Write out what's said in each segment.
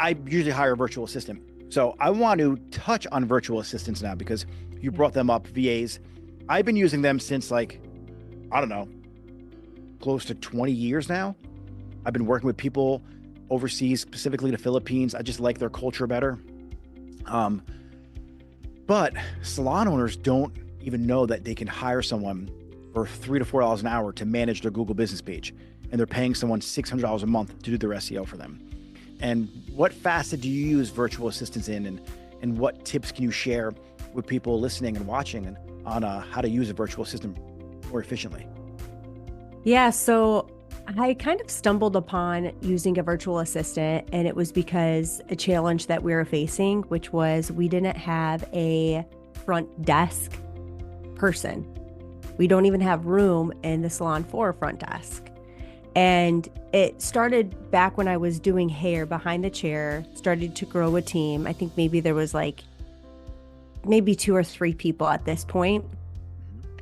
I usually hire a virtual assistant. So I want to touch on virtual assistants now because you brought them up, VAs. I've been using them since like, I don't know, close to 20 years now. I've been working with people overseas, specifically the Philippines. I just like their culture better. But salon owners don't even know that they can hire someone for $3 to $4 an hour to manage their Google business page. And they're paying someone $600 a month to do their SEO for them. And what facet do you use virtual assistants in? And what tips can you share with people listening and watching on how to use a virtual assistant more efficiently? Yeah, so I kind of stumbled upon using a virtual assistant, and it was because a challenge that we were facing, which was we didn't have a front desk person. We don't even have room in the salon for a front desk. And it started back when I was doing hair behind the chair, started to grow a team. I think maybe there was like maybe 2 or 3 people at this point,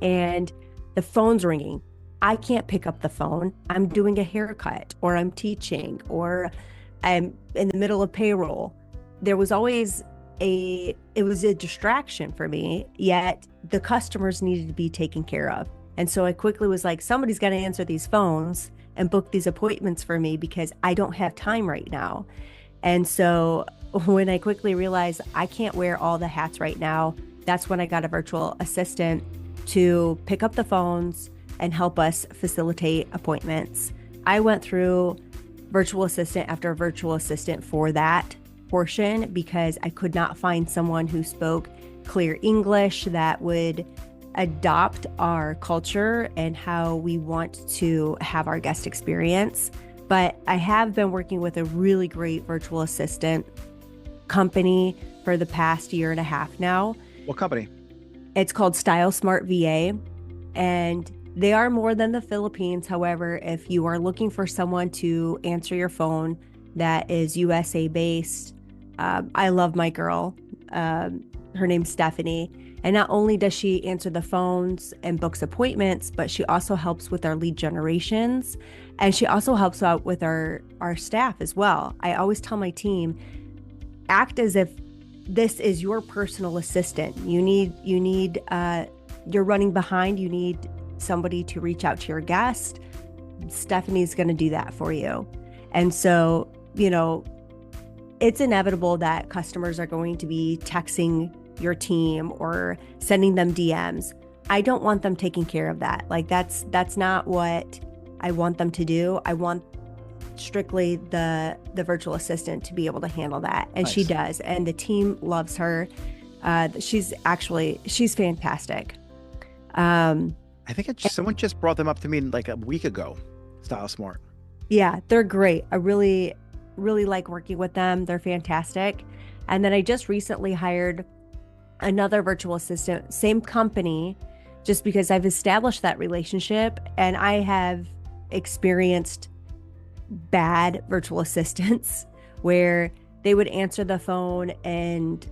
and the phone's ringing. I can't pick up the phone. I'm doing a haircut, or I'm teaching, or I'm in the middle of payroll. There was always it was a distraction for me, yet the customers needed to be taken care of. And so I quickly was like, somebody's got to answer these phones and book these appointments for me because I don't have time right now. And so when I quickly realized I can't wear all the hats right now, that's when I got a virtual assistant to pick up the phones and help us facilitate appointments. I went through virtual assistant after virtual assistant for that portion because I could not find someone who spoke clear English that would adopt our culture and how we want to have our guest experience. But I have been working with a really great virtual assistant company for the past 1.5 years now. What company? It's called Style Smart VA, and they are more than the Philippines. However, if you are looking for someone to answer your phone that is USA based, I love my girl. Her name's Stephanie. And not only does she answer the phones and books appointments, but she also helps with our lead generations. And she also helps out with our staff as well. I always tell my team, act as if this is your personal assistant. You're running behind. You need somebody to reach out to your guest. Stephanie's going to do that for you. And so, it's inevitable that customers are going to be texting your team or sending them DMs. I don't want them taking care of that. Like that's not what I want them to do. I want strictly the virtual assistant to be able to handle that. And Nice. She does. And the team loves her. She's fantastic. I think someone just brought them up to me like a week ago. Style Smart. Yeah, they're great. I really, really like working with them. They're fantastic. And then I just recently hired another virtual assistant, same company, just because I've established that relationship and I have experienced bad virtual assistants where they would answer the phone and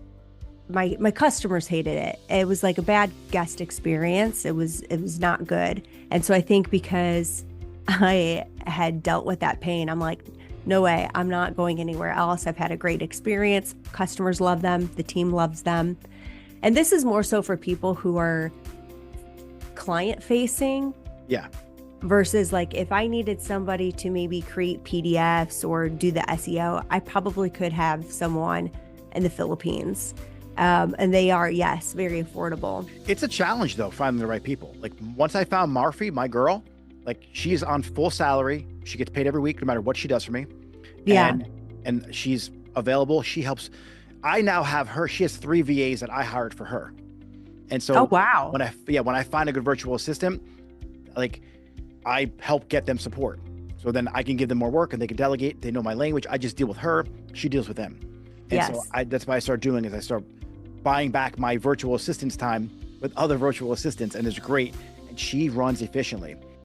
my customers hated it. It was like a bad guest experience. It was not good. And so I think because I had dealt with that pain, I'm like, no way, I'm not going anywhere else. I've had a great experience. Customers love them. The team loves them. And this is more so for people who are client facing. Yeah. Versus like if I needed somebody to maybe create PDFs or do the SEO, I probably could have someone in the Philippines. And they are, yes, very affordable. It's a challenge though, finding the right people. Like once I found Marfi, my girl, like she's on full salary. She gets paid every week, no matter what she does for me. Yeah. And she's available. She helps. I now have her. She has 3 VAs that I hired for her. And so Oh, wow. when I find a good virtual assistant, like I help get them support. So then I can give them more work and they can delegate. They know my language. I just deal with her. She deals with them. And Yes. so that's what I start doing is I start buying back my virtual assistant's time with other virtual assistants, and it's great. And she runs efficiently.